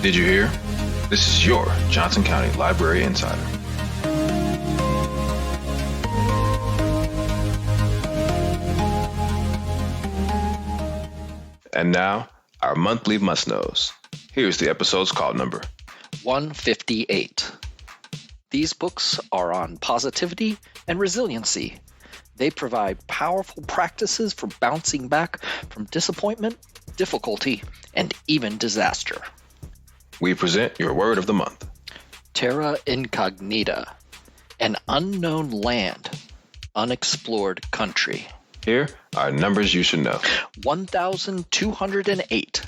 Did you hear? This is your Johnson County Library Insider. And now, our monthly must-knows. Here's the episode's call number. 158. These books are on positivity and resiliency. They provide powerful practices for bouncing back from disappointment, difficulty, and even disaster. We present your word of the month. Terra Incognita. An unknown land. Unexplored country. Here are numbers you should know. 1,208.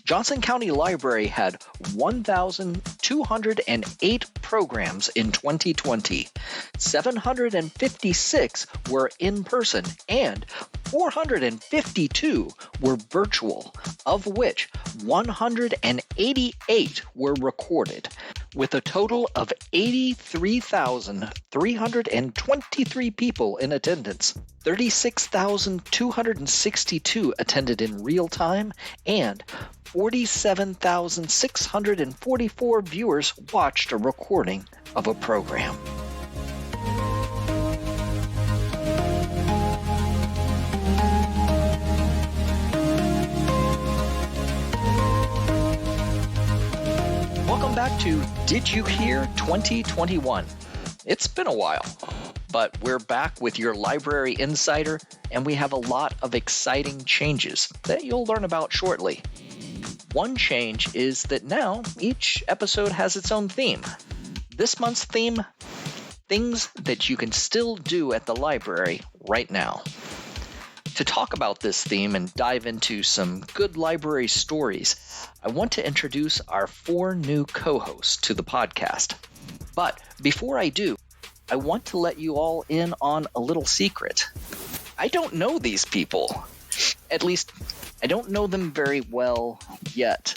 Johnson County Library had 1,208 programs in 2020. 756 were in person and 452 were virtual, of which 188 were recorded, with a total of 83,323 people in attendance. 36,262 attended in real time, and 47,644 viewers watched a recording of a program. Welcome back to Did You Hear 2021. It's been a while, but we're back with your Library Insider, and we have a lot of exciting changes that you'll learn about shortly. One change is that now each episode has its own theme. This month's theme, things that you can still do at the library right now. To talk about this theme and dive into some good library stories, I want to introduce our 4 new co-hosts to the podcast. But before I do, I want to let you all in on a little secret. I don't know these people. At least, I don't know them very well yet.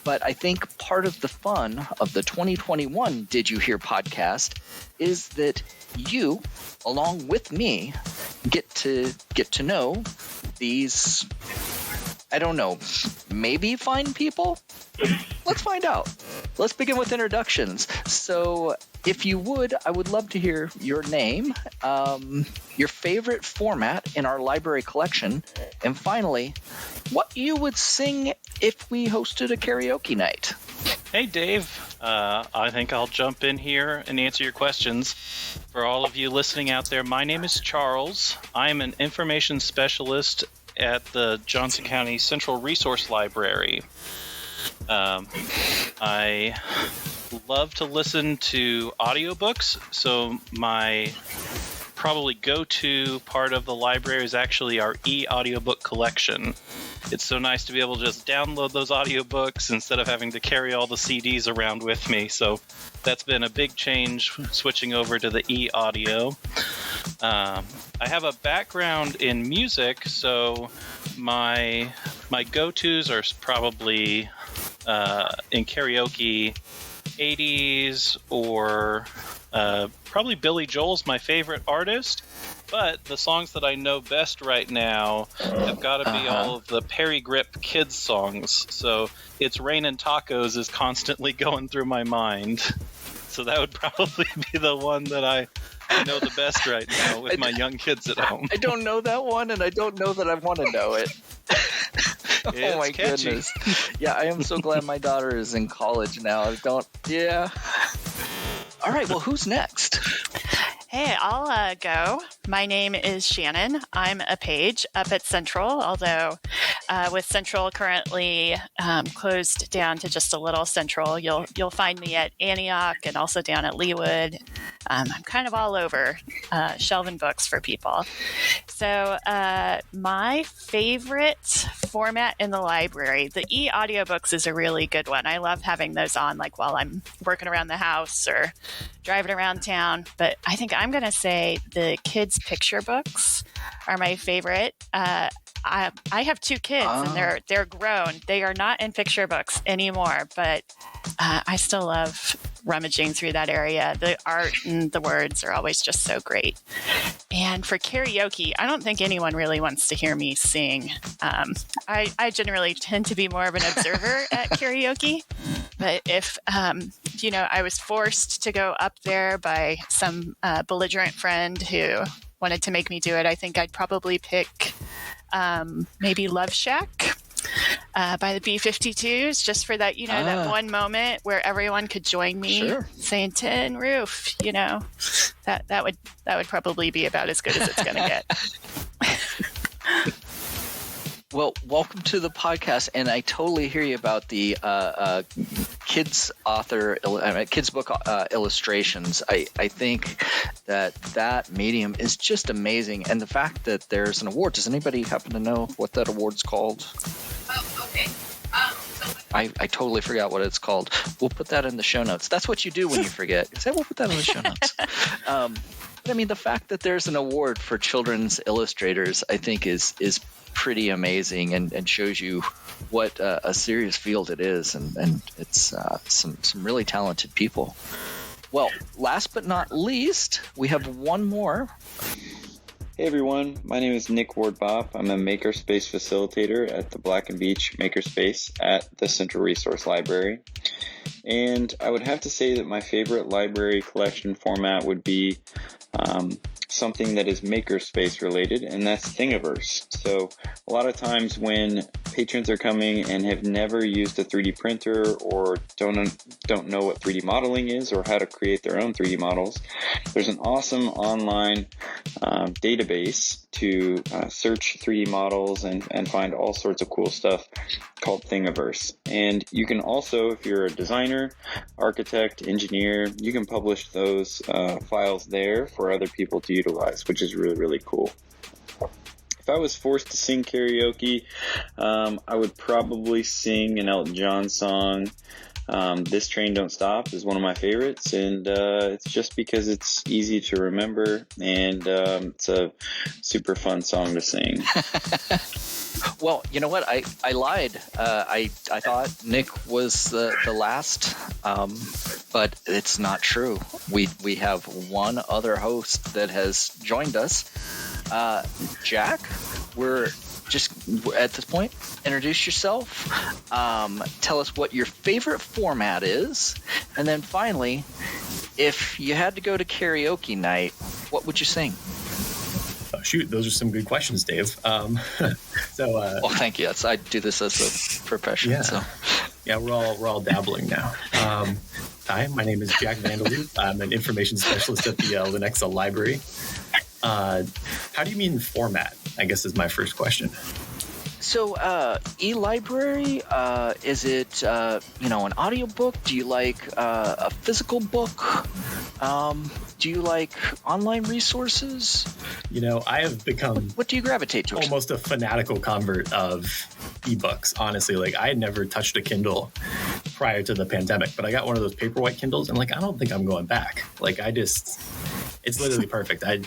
But I think part of the fun of the 2021 Did You Hear podcast is that you, along with me, get to know these, I don't know, maybe fine people? Let's find out. Let's begin with introductions. So if you would, I would love to hear your name, your favorite format in our library collection, and finally, what you would sing if we hosted a karaoke night. Hey, Dave. I think I'll jump in here and answer your questions. For all of you listening out there, my name is Charles. I'm an information specialist at the Johnson County Central Resource Library. I love to listen to audiobooks, so my probably go-to part of the library is actually our e-audiobook collection. It's so nice to be able to just download those audiobooks instead of having to carry all the CDs around with me. So that's been a big change, switching over to the e-audio. I have a background in music, so my go-tos are probably in karaoke, 80s, or probably Billy Joel's my favorite artist. But the songs that I know best right now have got to be all of the Perry Grip kids songs. So It's Rainin' Tacos is constantly going through my mind. So that would probably be the one that I know the best right now with my young kids at home. I don't know that one, and I don't know that I want to know it. Oh my catchy. Goodness. Yeah, I am so glad my daughter is in college now. Yeah. All right, well, who's next? Hey, I'll go. My name is Shannon. I'm a page up at Central, although with Central currently closed down to just a little Central, you'll find me at Antioch and also down at Leawood. I'm kind of all over shelving books for people. So my favorite format in the library, the e-audiobooks is a really good one. I love having those on like while I'm working around the house or driving around town. But I think I'm going to say the kids' picture books are my favorite. I have 2 kids and they're grown. They are not in picture books anymore, but I still love rummaging through that area. The art and the words are always just so great. And for karaoke, I don't think anyone really wants to hear me sing. I generally tend to be more of an observer at karaoke. But if, I was forced to go up there by some belligerent friend who wanted to make me do it, I think I'd probably pick maybe Love Shack by the B-52s, just for that, that one moment where everyone could join me saying Tin Roof, that would probably be about as good as it's going to get. Well, welcome to the podcast, and I totally hear you about the kids book illustrations. I think that medium is just amazing, and the fact that there's an award. Does anybody happen to know what that award's called? Oh, okay. I totally forgot what it's called. We'll put that in the show notes. That's what you do when you forget. We'll put that in the show notes. But I mean, the fact that there's an award for children's illustrators, I think, is pretty amazing and shows you what a serious field it is, and it's some really talented people. Well, last but not least, we have one more. Hey everyone, my name is Nick Ward-Bopp. I'm a MakerSpace facilitator at the Black and Beach MakerSpace at the Central Resource Library. And I would have to say that my favorite library collection format would be something that is MakerSpace related, and that's Thingiverse. So a lot of times when patrons are coming and have never used a 3D printer or don't know what 3D modeling is or how to create their own 3D models, there's an awesome online database to search 3D models and find all sorts of cool stuff called Thingiverse. And you can also, if you're a designer, architect, engineer, you can publish those files there for other people to utilize, which is really, really cool. If I was forced to sing karaoke, I would probably sing an Elton John song. This Train Don't Stop is one of my favorites, and it's just because it's easy to remember, and it's a super fun song to sing. Well, you know what? I lied. I thought Nick was the last, but it's not true. We have one other host that has joined us. Jack, we're just at this point, introduce yourself. Tell us what your favorite format is, and then finally, if you had to go to karaoke night, what would you sing? Shoot, those are some good questions, Dave. Well, thank you. I do this as a profession. Yeah, so. Yeah, we're all dabbling now. Hi, my name is Jack Vanderloop. I'm an information specialist at the Lenexa Library. How do you mean format? I guess is my first question. So, e-library, is it, an audiobook? Do you like a physical book? Do you like online resources? I have become... What do you gravitate towards? Almost a fanatical convert of ebooks, honestly. I had never touched a Kindle prior to the pandemic, but I got one of those Paperwhite Kindles, and I don't think I'm going back. It's literally perfect. I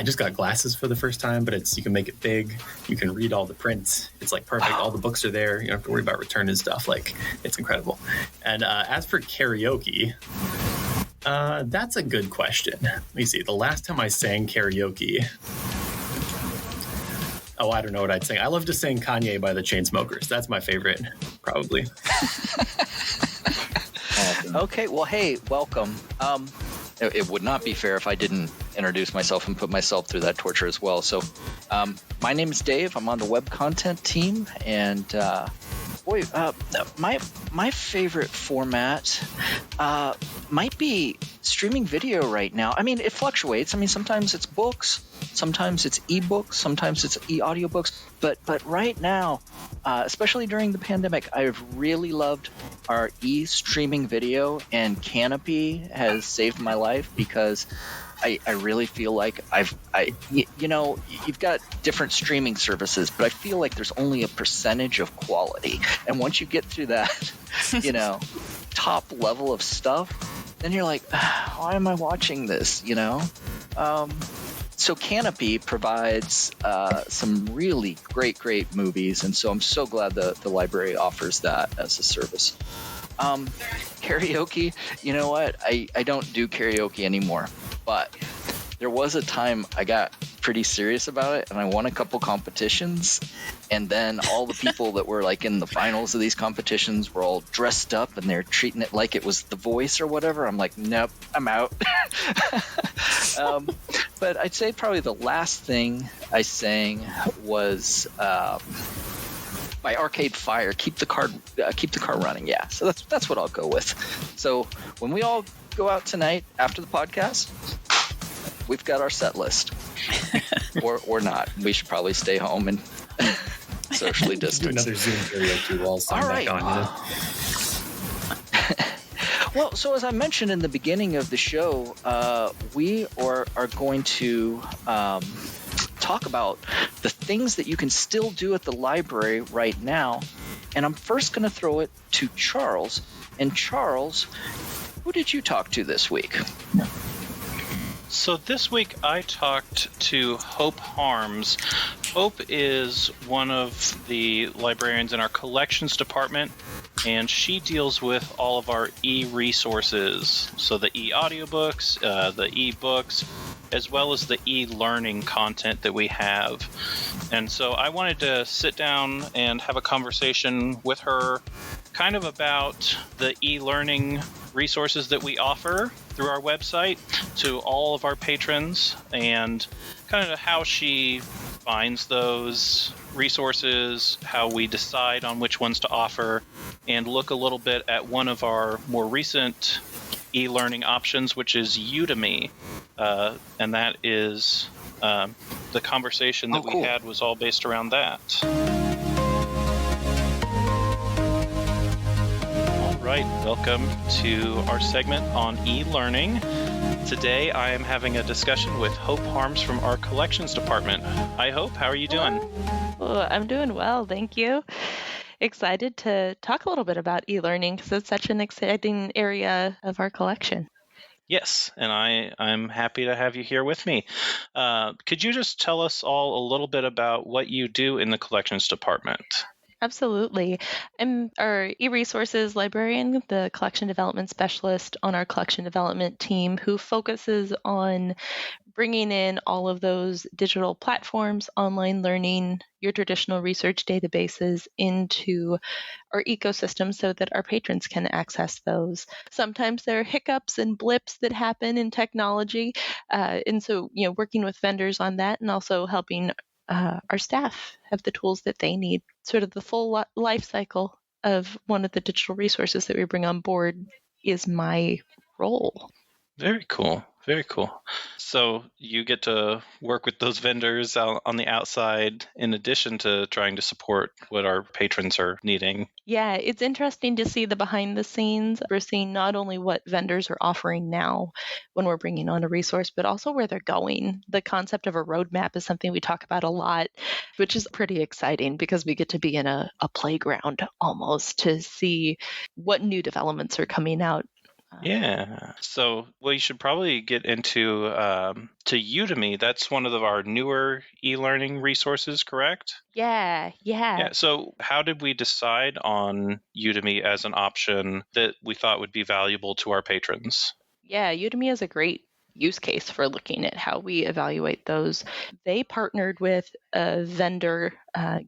just got glasses for the first time, but you can make it big. You can read all the prints. It's perfect. All the books are there. You don't have to worry about return and stuff. It's incredible. And as for karaoke, that's a good question. Let me see. The last time I sang karaoke, I don't know what I'd sing. I love to sing Kanye by the Chainsmokers. That's my favorite, probably. Okay. Well, hey, welcome. It would not be fair if I didn't introduce myself and put myself through that torture as well. So, my name is Dave. I'm on the web content team, and my favorite format might be streaming video right now. I mean, it fluctuates. I mean, sometimes it's books, sometimes it's ebooks, sometimes it's e-audiobooks. But right now, especially during the pandemic, I've really loved our e-streaming video, and Canopy has saved my life because I really feel like you've got different streaming services, but I feel like there's only a percentage of quality. And once you get through that, top level of stuff, then you're like, why am I watching this? So Canopy provides some really great movies, and so I'm so glad the library offers that as a service. Karaoke, you know what? I don't do karaoke anymore, but there was a time I got pretty serious about it and I won a couple competitions, and then all the people that were like in the finals of these competitions were all dressed up and they're treating it like it was The Voice or whatever. I'm like, nope, I'm out. But I'd say probably the last thing I sang was by Arcade Fire, keep the car running. Yeah, so that's what I'll go with. So when we all go out tonight after the podcast, we've got our set list, or not. We should probably stay home and socially distance. Do another Zoom karaoke while sign back on. You know? Well, so as I mentioned in the beginning of the show, we are going to talk about the things that you can still do at the library right now. And I'm first going to throw it to Charles. And Charles, who did you talk to this week? So this week I talked to Hope Harms. Hope is one of the librarians in our collections department, and she deals with all of our e-resources. So the e-audiobooks, the e-books, as well as the e-learning content that we have. And so I wanted to sit down and have a conversation with her kind of about the e-learning resources that we offer through our website to all of our patrons, and kind of how she finds those resources, how we decide on which ones to offer, and look a little bit at one of our more recent e-learning options, which is Udemy. And that is the conversation that we had was all based around that. Right, welcome to our segment on e-learning. Today I am having a discussion with Hope Harms from our collections department. Hi Hope, how are you doing? Oh, I'm doing well, thank you. Excited to talk a little bit about e-learning because it's such an exciting area of our collection. Yes, and I'm happy to have you here with me. Could you just tell us all a little bit about what you do in the collections department? Absolutely. I'm our e-resources librarian, the collection development specialist on our collection development team who focuses on bringing in all of those digital platforms, online learning, your traditional research databases into our ecosystem so that our patrons can access those. Sometimes there are hiccups and blips that happen in technology. And so, working with vendors on that and also helping our staff have the tools that they need, sort of the full life cycle of one of the digital resources that we bring on board is my role. Very cool. Very cool. So you get to work with those vendors on the outside in addition to trying to support what our patrons are needing. Yeah, it's interesting to see the behind the scenes. We're seeing not only what vendors are offering now when we're bringing on a resource, but also where they're going. The concept of a roadmap is something we talk about a lot, which is pretty exciting because we get to be in a playground almost to see what new developments are coming out. Yeah. So, you should probably get into to Udemy. That's one of our newer e-learning resources, correct? Yeah. So how did we decide on Udemy as an option that we thought would be valuable to our patrons? Yeah, Udemy is a great use case for looking at how we evaluate those. They partnered with a vendor,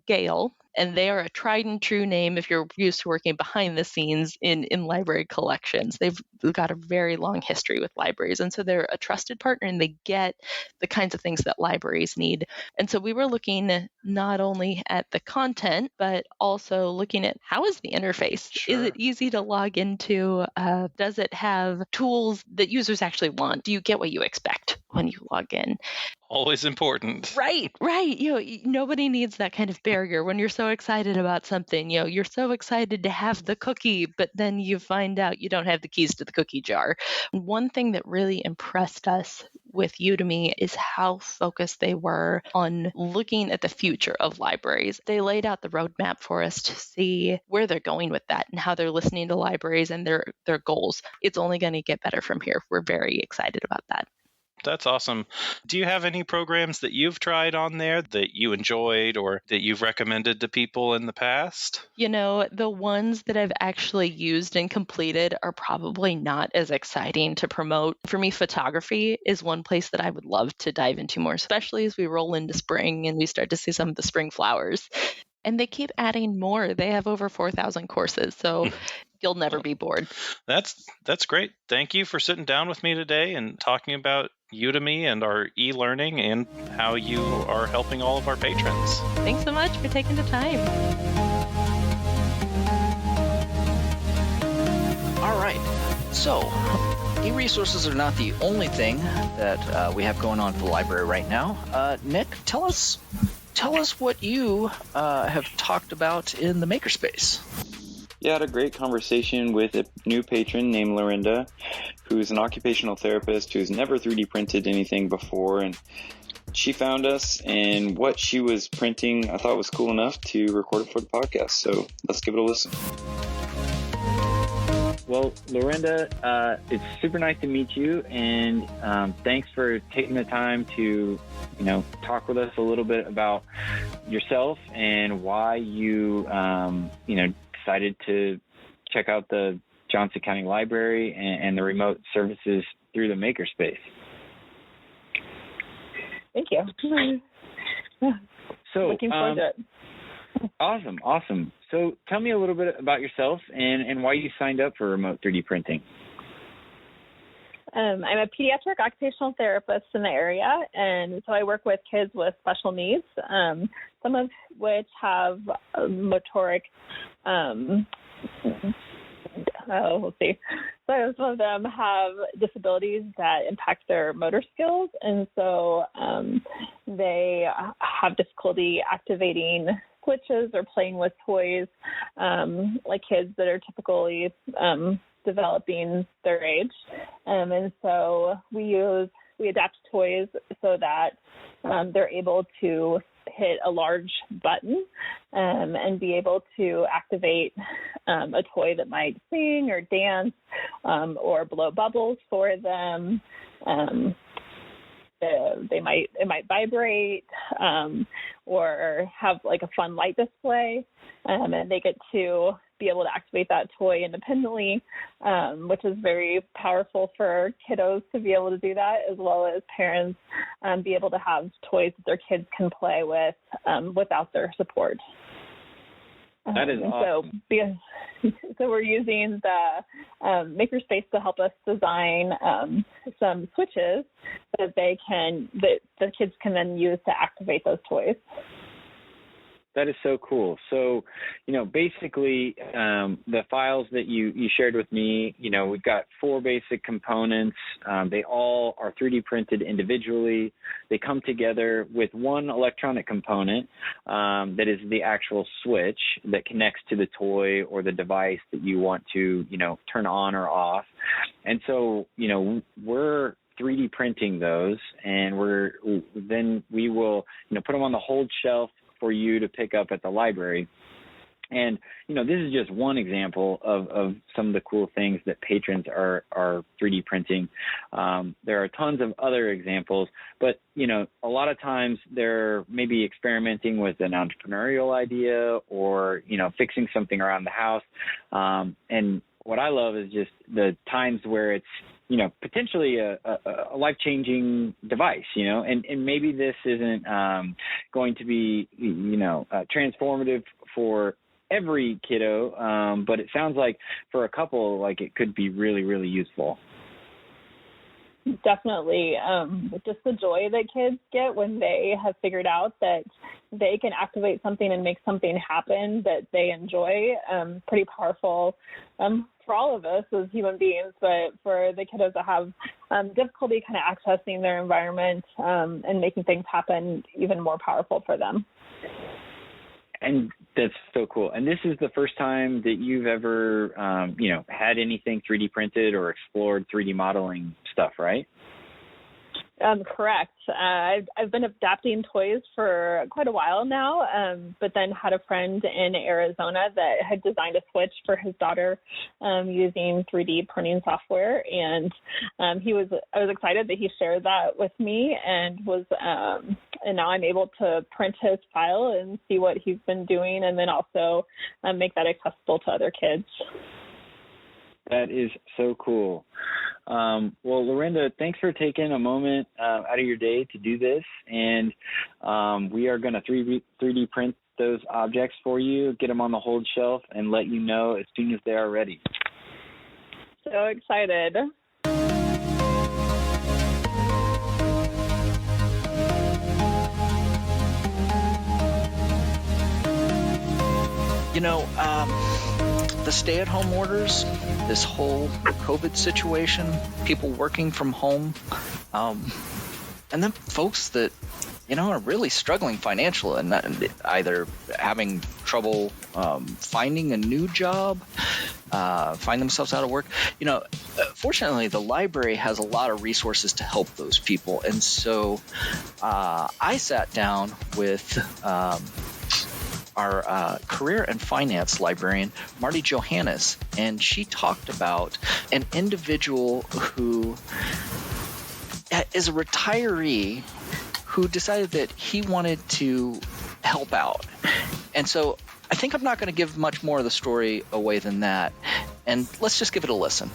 Gale, and they are a tried and true name if you're used to working behind the scenes in library collections. They've got a very long history with libraries, and so they're a trusted partner and they get the kinds of things that libraries need. And so we were looking not only at the content, but also looking at how is the interface? Sure. Is it easy to log into? Does it have tools that users actually want? Do you get what you expect when you log in? Always important. Right. Nobody needs that kind of barrier when you're so excited about something. You're so excited to have the cookie, but then you find out you don't have the keys to the cookie jar. One thing that really impressed us with Udemy is how focused they were on looking at the future of libraries. They laid out the roadmap for us to see where they're going with that and how they're listening to libraries and their goals. It's only going to get better from here. We're very excited about that. That's awesome. Do you have any programs that you've tried on there that you enjoyed or that you've recommended to people in the past? The ones that I've actually used and completed are probably not as exciting to promote. For me, photography is one place that I would love to dive into more, especially as we roll into spring and we start to see some of the spring flowers. And they keep adding more. They have over 4,000 courses, so you'll never be bored. That's great. Thank you for sitting down with me today and talking about Udemy and our e-learning and how you are helping all of our patrons. Thanks so much for taking the time. All right. So, e-resources are not the only thing that we have going on for the library right now. Nick, tell us what you have talked about in the MakerSpace. Yeah, I had a great conversation with a new patron named Lorinda, who's an occupational therapist who's never 3D printed anything before. And she found us, and what she was printing I thought was cool enough to record it for the podcast. So let's give it a listen. Well, Lorinda, it's super nice to meet you, and thanks for taking the time to, talk with us a little bit about yourself and why you, decided to check out the Johnson County Library and the remote services through the MakerSpace. Thank you. So, looking forward to it. Awesome. So tell me a little bit about yourself and why you signed up for remote 3D printing. I'm a pediatric occupational therapist in the area, and so I work with kids with special needs, some of which have motoric, let's see. So some of them have disabilities that impact their motor skills, and so they have difficulty activating switches or playing with toys, like kids that are typically developing their age. And so we adapt toys so that they're able to hit a large button and be able to activate a toy that might sing or dance or blow bubbles for them. It might vibrate or have like a fun light display, and they get to be able to activate that toy independently, which is very powerful for kiddos to be able to do that, as well as parents be able to have toys that their kids can play with without their support. That is awesome. So we're using the MakerSpace to help us design some switches that the kids can then use to activate those toys. That is so cool. So, basically, the files that you shared with me, we've got 4 basic components. They all are 3D printed individually. They come together with one electronic component that is the actual switch that connects to the toy or the device that you want to, turn on or off. And so, we're 3D printing those, and we will, put them on the hold shelf for you to pick up at the library. And, this is just one example of some of the cool things that patrons are 3D printing. There are tons of other examples, but, a lot of times they're maybe experimenting with an entrepreneurial idea or, fixing something around the house. And what I love is just the times where it's, potentially a life-changing device, and maybe this isn't going to be, transformative for every kiddo, but it sounds like for a couple, like it could be really, really useful. Definitely. Just the joy that kids get when they have figured out that they can activate something and make something happen that they enjoy. Pretty powerful for all of us as human beings, but for the kiddos that have difficulty kind of accessing their environment and making things happen, even more powerful for them. And that's so cool. And this is the first time that you've ever, had anything 3D printed or explored 3D modeling stuff, right? Correct. I've been adapting toys for quite a while now, but then had a friend in Arizona that had designed a Switch for his daughter using 3D printing software, and I was excited that he shared that with me, and now I'm able to print his file and see what he's been doing, and then also make that accessible to other kids. That is so cool. Well, Lorinda, thanks for taking a moment out of your day to do this. And we are going to 3D print those objects for you, get them on the hold shelf, and let you know as soon as they are ready. So excited. The stay-at-home orders, this whole COVID situation, people working from home, and then folks that, are really struggling financially and either having trouble finding a new job, find themselves out of work. Fortunately, the library has a lot of resources to help those people. And so I sat down with our career and finance librarian, Marty Johannes, and she talked about an individual who is a retiree who decided that he wanted to help out. And so I think I'm not going to give much more of the story away than that. And let's just give it a listen.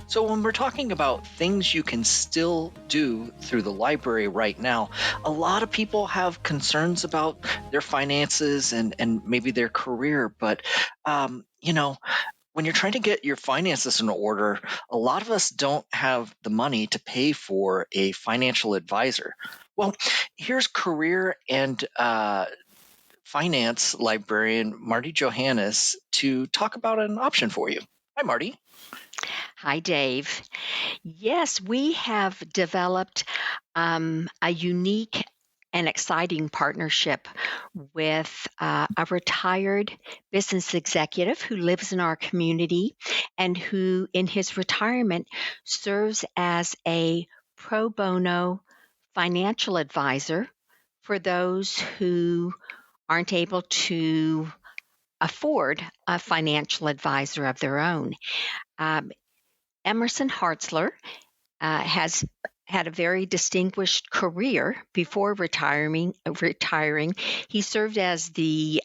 So when we're talking about things you can still do through the library right now, a lot of people have concerns about their finances and maybe their career. But, when you're trying to get your finances in order, a lot of us don't have the money to pay for a financial advisor. Well, here's career and finance librarian Marty Johannes to talk about an option for you. Hi, Marty. Hi, Dave. Yes, we have developed a unique and exciting partnership with a retired business executive who lives in our community and who, in his retirement, serves as a pro bono financial advisor for those who aren't able to afford a financial advisor of their own. Emerson Hartzler has had a very distinguished career before retiring. He served as the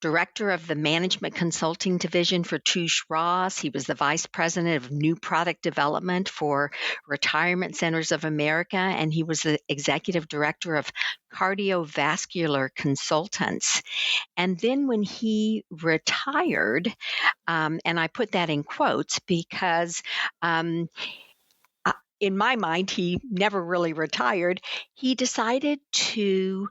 director of the management consulting division for Touche Ross. He was the vice president of new product development for Retirement Centers of America, and he was the executive director of cardiovascular consultants. And then when he retired, and I put that in quotes because in my mind, he never really retired. He decided to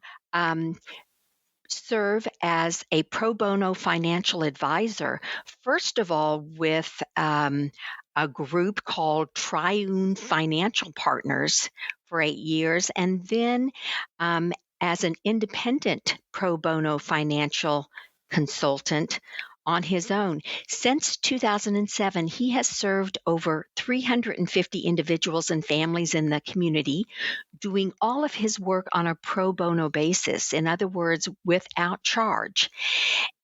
serve as a pro bono financial advisor, first of all with a group called Triumphant Financial Partners for 8 years, and then as an independent pro bono financial consultant on his own. Since 2007, he has served over 350 individuals and families in the community, doing all of his work on a pro bono basis, in other words, without charge.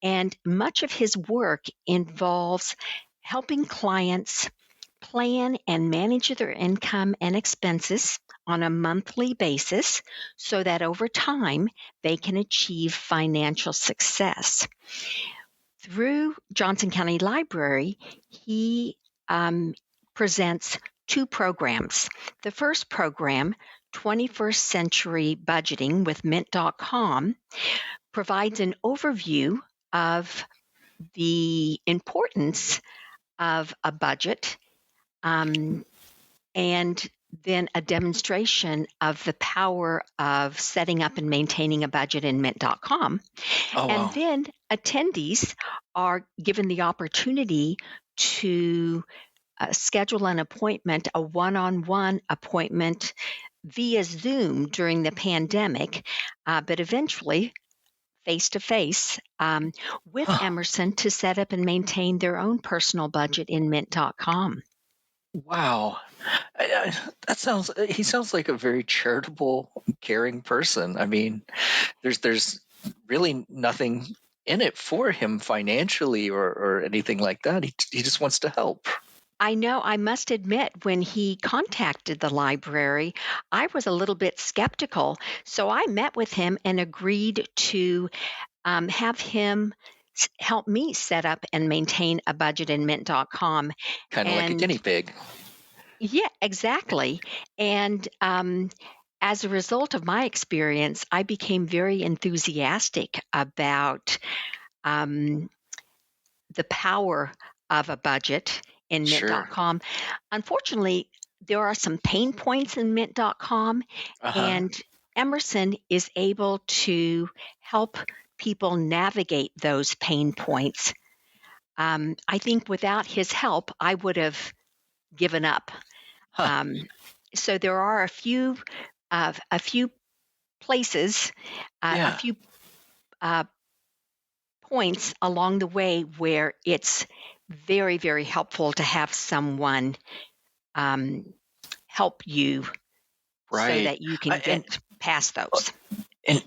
And much of his work involves helping clients plan and manage their income and expenses on a monthly basis so that over time they can achieve financial success. Through Johnson County Library, he presents 2 programs. The first program, 21st Century Budgeting with Mint.com, provides an overview of the importance of a budget and then a demonstration of the power of setting up and maintaining a budget in Mint.com. Oh, wow. And then attendees are given the opportunity to schedule an appointment, a one-on-one appointment via Zoom during the pandemic, but eventually face-to-face with Emerson to set up and maintain their own personal budget in Mint.com. Wow. He sounds like a very charitable, caring person. I mean, there's really nothing in it for him financially or anything like that. He just wants to help. I know, I must admit, when he contacted the library, I was a little bit skeptical. So I met with him and agreed to have him help me set up and maintain a budget in mint.com. Kind of like a guinea pig. Yeah, exactly. And as a result of my experience, I became very enthusiastic about the power of a budget in Sure. mint.com. Unfortunately, there are some pain points in mint.com, and Emerson is able to help people navigate those pain points. I think without his help, I would have given up. So there are a few places, a few points along the way where it's very, very helpful to have someone help you so that you can get past those. And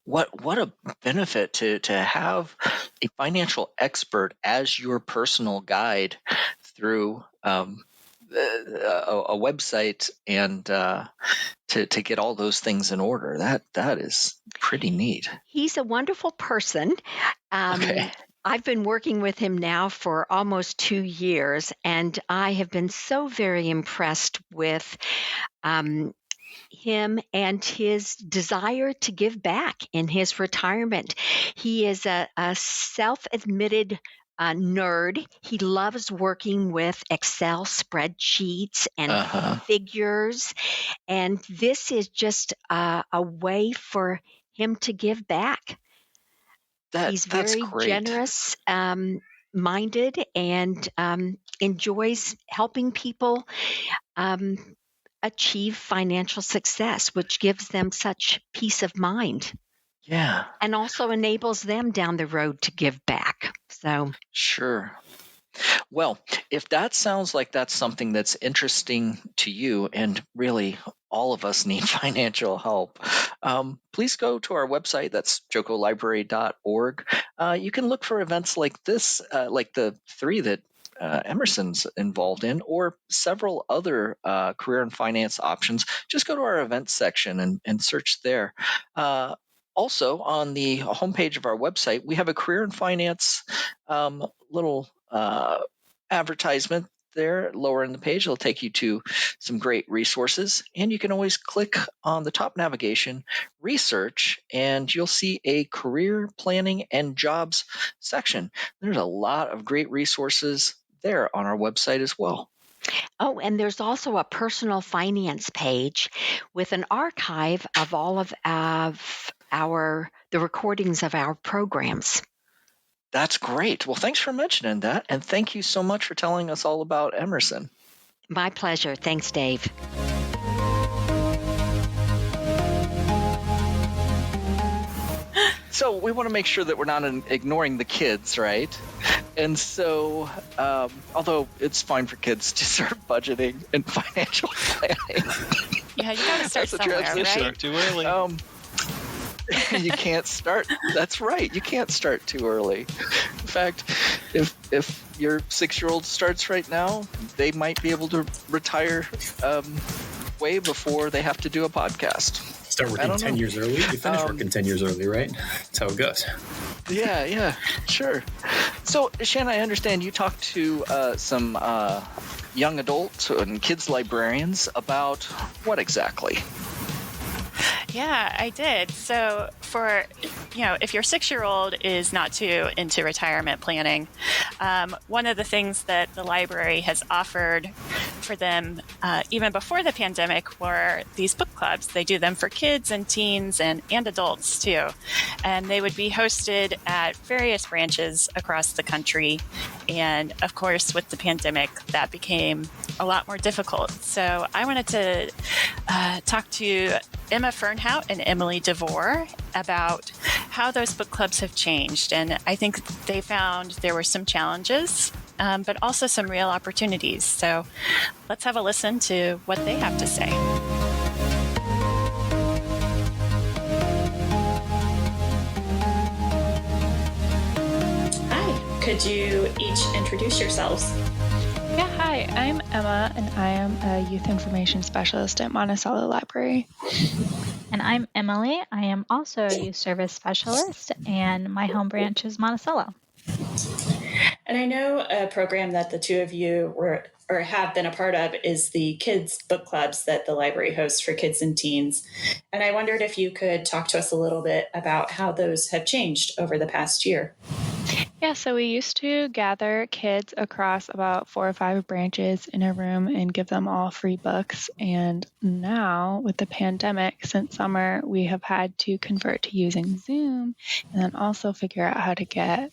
what a benefit to have a financial expert as your personal guide through a website and to get all those things in order. That is pretty neat. He's a wonderful person. I've been working with him now for almost 2 years, and I have been so very impressed with him and his desire to give back in his retirement. He is a self-admitted nerd. He loves working with Excel spreadsheets and figures, and this is just a way for him to give back. He's very generous minded and enjoys helping people achieve financial success, which gives them such peace of mind. Yeah. And also enables them down the road to give back. So sure. Well, if that sounds like that's something that's interesting to you, and really all of us need financial help, please go to our website. That's jocolibrary.org. You can look for events like this, like the 3 that Emerson's involved in, or several other career and finance options. Just go to our events section and search there. Also, on the homepage of our website, we have a career and finance little advertisement there lower in the page. It'll take you to some great resources, and you can always click on the top navigation, research, and you'll see a career planning and jobs section. There's a lot of great resources there on our website as well. Oh, and there's also a personal finance page with an archive of all of the recordings of our programs. That's great. Well, thanks for mentioning that, and thank you so much for telling us all about Emerson. My pleasure. Thanks, Dave. So we want to make sure that we're not ignoring the kids, right? And so, although it's fine for kids to start budgeting and financial planning. Yeah, you got to start somewhere, right? Start too early. You can't start. That's right. You can't start too early. In fact, if your 6-year-old starts right now, they might be able to retire way before they have to do a podcast. Start working 10 years early. You finish working 10 years early, right? That's how it goes. Yeah, sure. So, Shannon, I understand you talked to some young adults and kids librarians about what exactly? Yeah, I did. So for, if your 6-year-old is not too into retirement planning, one of the things that the library has offered for them, even before the pandemic, were these book clubs. They do them for kids and teens and adults too. And they would be hosted at various branches across the country. And of course, with the pandemic, that became a lot more difficult. So I wanted to talk to Emma Fernhout and Emily DeVore about how those book clubs have changed. And I think they found there were some challenges but also some real opportunities. So let's have a listen to what they have to say. Hi, could you each introduce yourselves? Yeah, hi, I'm Emma, and I am a youth information specialist at Monticello Library. And I'm Emily. I am also a youth service specialist, and my home branch is Monticello. And I know a program that the two of you have been a part of is the kids' book clubs that the library hosts for kids and teens. And I wondered if you could talk to us a little bit about how those have changed over the past year. Yeah, so we used to gather kids across about 4 or 5 branches in a room and give them all free books. And now, with the pandemic, since summer, we have had to convert to using Zoom and then also figure out how to get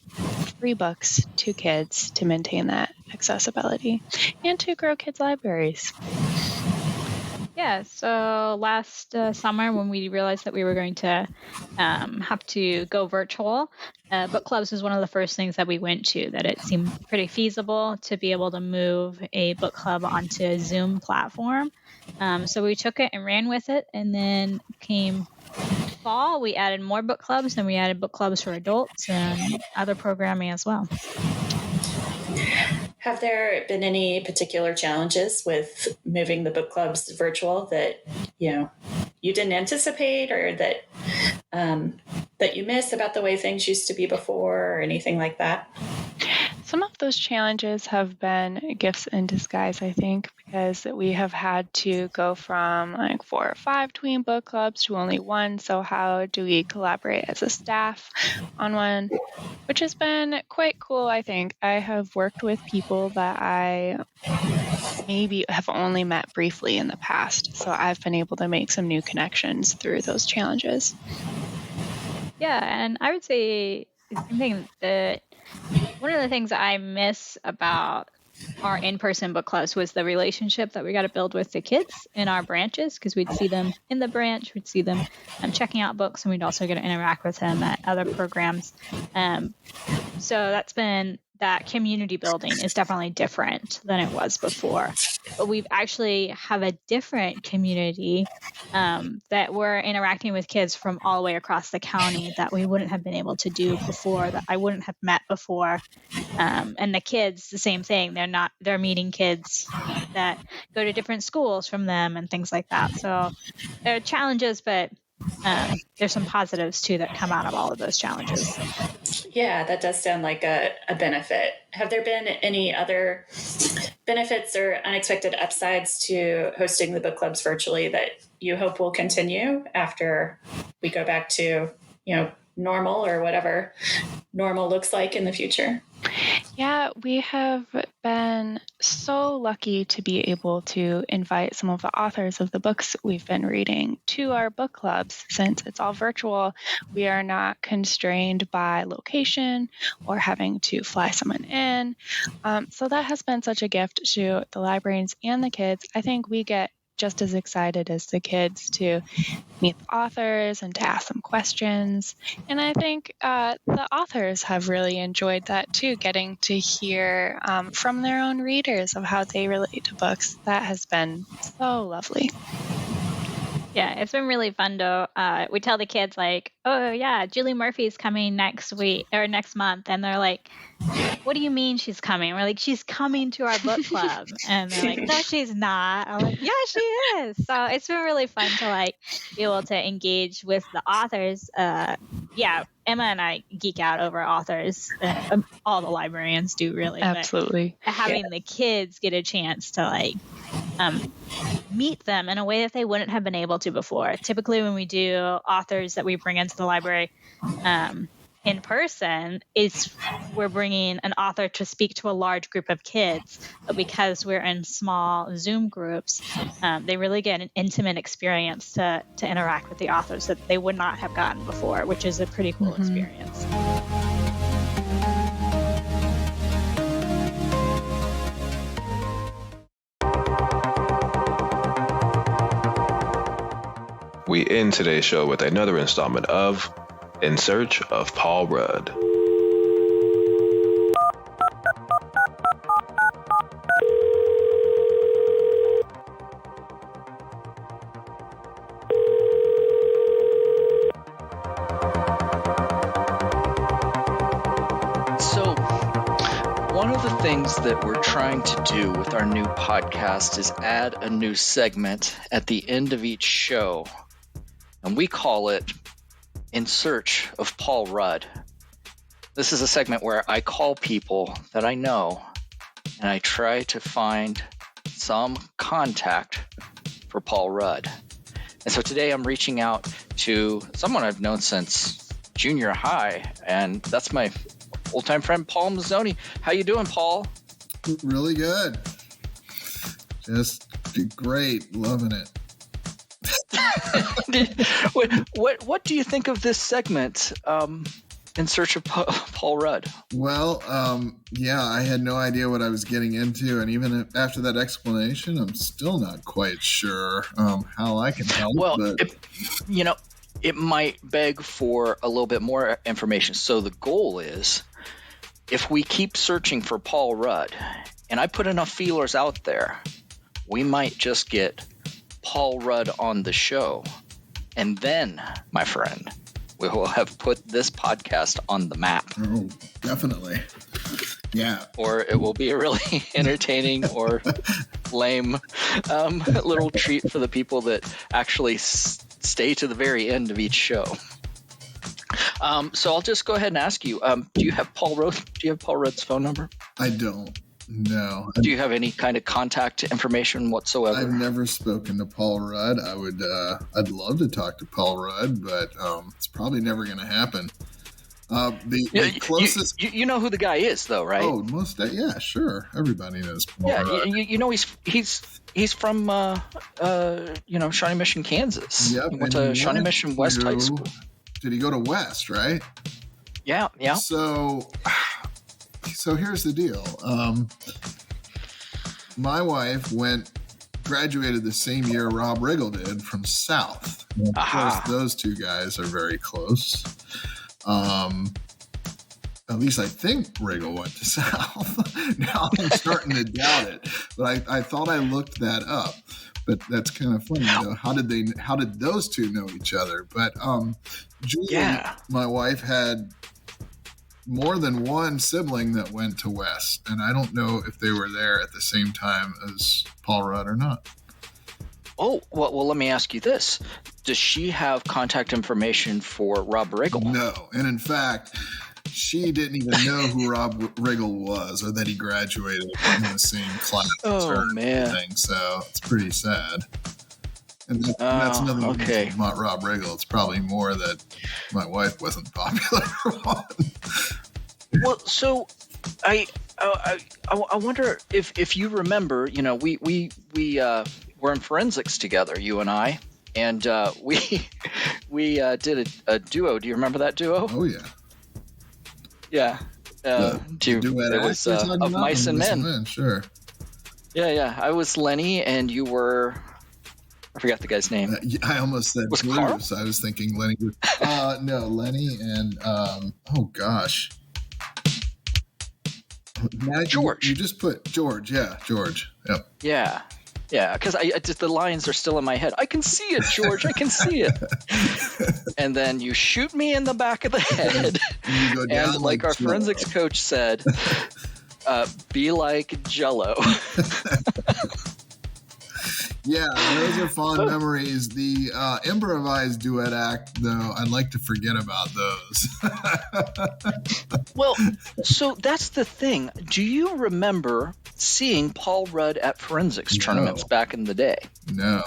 free books to kids to maintain that accessibility and to grow kids' libraries. Yeah, so last summer when we realized that we were going to have to go virtual, book clubs was one of the first things that we went to, that it seemed pretty feasible to be able to move a book club onto a Zoom platform. So we took it and ran with it, and then came fall, we added more book clubs, and we added book clubs for adults and other programming as well. Have there been any particular challenges with moving the book clubs virtual that you didn't anticipate, or that you miss about the way things used to be before, or anything like that? Some of those challenges have been gifts in disguise, I think, because we have had to go from like 4 or 5 tween book clubs to only 1. So how do we collaborate as a staff on one? Which has been quite cool, I think. I have worked with people that I maybe have only met briefly in the past. So I've been able to make some new connections through those challenges. Yeah, and I would say the same thing, that one of the things I miss about our in-person book clubs was the relationship that we got to build with the kids in our branches, because we'd see them in the branch, we'd see them checking out books, and we'd also get to interact with them at other programs. So that community building is definitely different than it was before. But we've actually have a different community that we're interacting with kids from all the way across the county that we wouldn't have been able to do before, that I wouldn't have met before. And the kids, the same thing. They're meeting kids that go to different schools from them and things like that. So there are challenges, but there's some positives too that come out of all of those challenges. Yeah, that does sound like a benefit. Have there been any other benefits or unexpected upsides to hosting the book clubs virtually that you hope will continue after we go back to, normal, or whatever normal looks like in the future? Yeah, we have been so lucky to be able to invite some of the authors of the books we've been reading to our book clubs. Since it's all virtual, we are not constrained by location or having to fly someone in. So that has been such a gift to the librarians and the kids. I think we get just as excited as the kids to meet the authors and to ask them questions. And I think the authors have really enjoyed that too, getting to hear from their own readers of how they relate to books. That has been so lovely. Yeah, it's been really fun to, we tell the kids like, oh yeah, Julie Murphy's coming next week or next month. And they're like, what do you mean she's coming? We're like, she's coming to our book club. And they're like, no, she's not. I'm like, yeah, she is. So it's been really fun to be able to engage with the authors. Yeah, Emma and I geek out over authors. All the librarians do, really. Absolutely. But having the kids get a chance to meet them in a way that they wouldn't have been able to before. Typically when we do authors that we bring into the library in person, we're bringing an author to speak to a large group of kids. But because we're in small Zoom groups, they really get an intimate experience to interact with the authors that they would not have gotten before, which is a pretty cool experience. We end today's show with another installment of In Search of Paul Rudd. things that we're trying to do with our new podcast is add a new segment at the end of each show, and we call it In Search of Paul Rudd. This is a segment where I call people that I know, and I try to find some contact for Paul Rudd. And so today I'm reaching out to someone I've known since junior high, and that's my old-time friend Paul Mazzoni. How you doing, Paul? Really good. Just great. Loving it. What do you think of this segment, In Search of Paul Rudd? Well, I had no idea what I was getting into, and even after that explanation, I'm still not quite sure how I can help. Well, it might beg for a little bit more information. So the goal is, if we keep searching for Paul Rudd, and I put enough feelers out there, we might just get Paul Rudd on the show. And then, my friend, we will have put this podcast on the map. Oh, definitely. Yeah. Or it will be a really entertaining or lame little treat for the people that actually stay to the very end of each show. So I'll just go ahead and ask you: Do you have Paul Rudd's phone number? I don't. No. Do you have any kind of contact information whatsoever? I've never spoken to Paul Rudd. I'd love to talk to Paul Rudd, but it's probably never going to happen. The closest. You know who the guy is, though, right? Oh, yeah, sure. Everybody knows Paul Rudd. You know he's from Shawnee Mission, Kansas. Yep. He went to Shawnee Mission West High School. Did he go to West? Right. Yeah. So here's the deal. My wife graduated the same year Rob Riggle did from South. Of course, those two guys are very close. At least I think Riggle went to South. Now I'm starting to doubt it, but I thought I looked that up. But that's kind of funny, How did those two know each other? But Julie, my wife, had more than one sibling that went to West, and I don't know if they were there at the same time as Paul Rudd or not. Oh, well, let me ask you this. Does she have contact information for Rob Riggle? No, and in fact, she didn't even know who Rob Riggle was, or that he graduated in the same class. Oh, man. So it's pretty sad. And that's another okay. Not Rob Riggle. It's probably more that my wife wasn't popular for one. Well, so I wonder if you remember. We were in forensics together, you and I, and we did a duo. Do you remember that duo? Oh yeah. Yeah. It was of Mice and Men. Sure. Yeah. I was Lenny, and you were. I forgot the guy's name. I almost said was Blues. Carl? I was thinking Lenny. No, Lenny and oh gosh, George. You just put George. Yeah, George. Yep. Yeah. Because I just the lines are still in my head. I can see it, George. I can see it. And then you shoot me in the back of the head, and like our forensics coach said, be like Jell-O. Yeah, those are fond memories. The improvised duet act, though, I'd like to forget about those. Well, so that's the thing. Do you remember seeing Paul Rudd at forensics tournaments back in the day?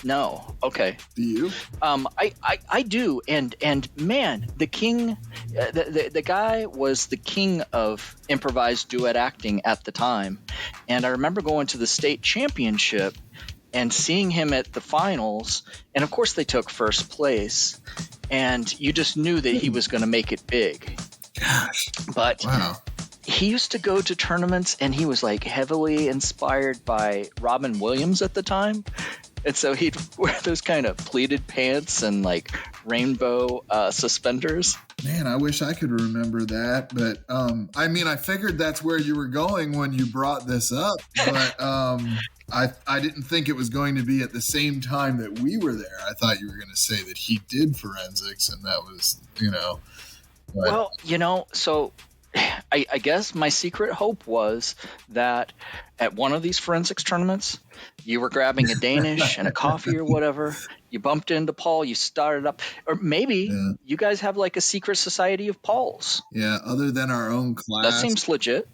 No. Okay. Do you? I do, and man, the king, the guy was the king of improvised duet acting at the time, and I remember going to the state championship and seeing him at the finals, and of course they took first place, and you just knew that he was going to make it big. Gosh. But wow. He used to go to tournaments, and he was like heavily inspired by Robin Williams at the time. And so he'd wear those kind of pleated pants and like rainbow suspenders. Man, I wish I could remember that. But I figured that's where you were going when you brought this up. But I didn't think it was going to be at the same time that we were there. I thought you were going to say that he did forensics, and that was, But... Well, so I guess my secret hope was that at one of these forensics tournaments, you were grabbing a Danish and a coffee or whatever. You bumped into Paul, you started up, or maybe you guys have like a secret society of Pauls. Yeah, other than our own class. That seems legit.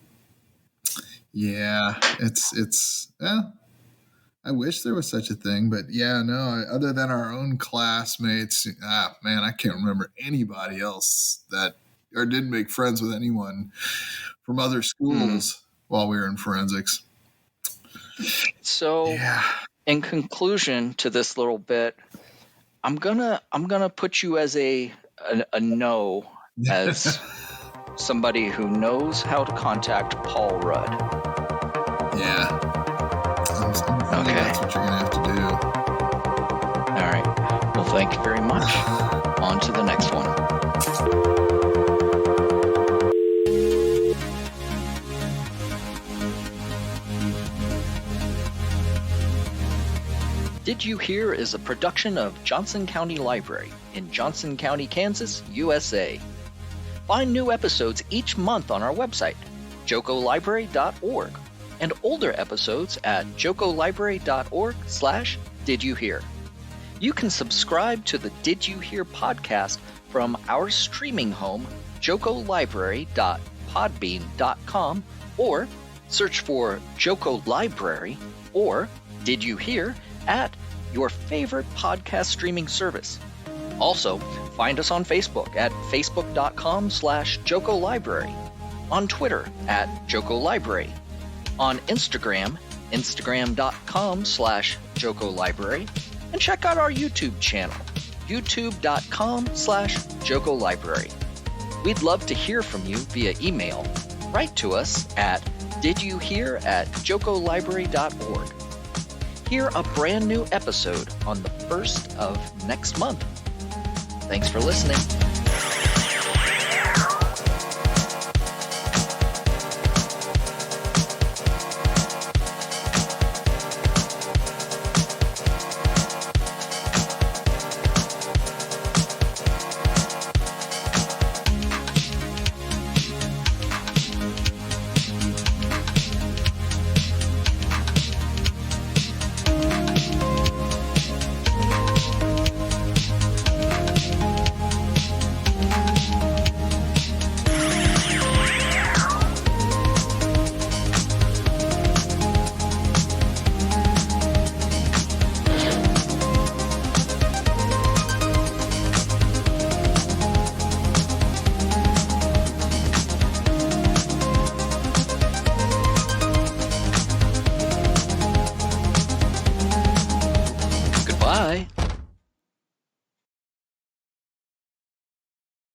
Yeah, it's I wish there was such a thing, but yeah, no, other than our own classmates, man, I can't remember anybody else that, or didn't make friends with anyone from other schools while we were in forensics. So in conclusion to this little bit, I'm gonna put you as a no, as somebody who knows how to contact Paul Rudd. Yeah. Okay. That's what you're going to have to do. All right. Well, thank you very much. On to the next one. Did You Hear is a production of Johnson County Library in Johnson County, Kansas, USA. Find new episodes each month on our website, jocolibrary.org. and older episodes at jocolibrary.org/didyouhear. You can subscribe to the Did You Hear podcast from our streaming home, jocolibrary.podbean.com, or search for Joco Library or Did You Hear at your favorite podcast streaming service. Also, find us on Facebook at facebook.com/jocolibrary, on Twitter at jocolibrary, on Instagram, instagram.com/jocolibrary, and check out our YouTube channel, youtube.com/jocolibrary. We'd love to hear from you via email. Write to us at didyouhear@jocolibrary.org. Hear a brand new episode on the 1st of next month. Thanks for listening.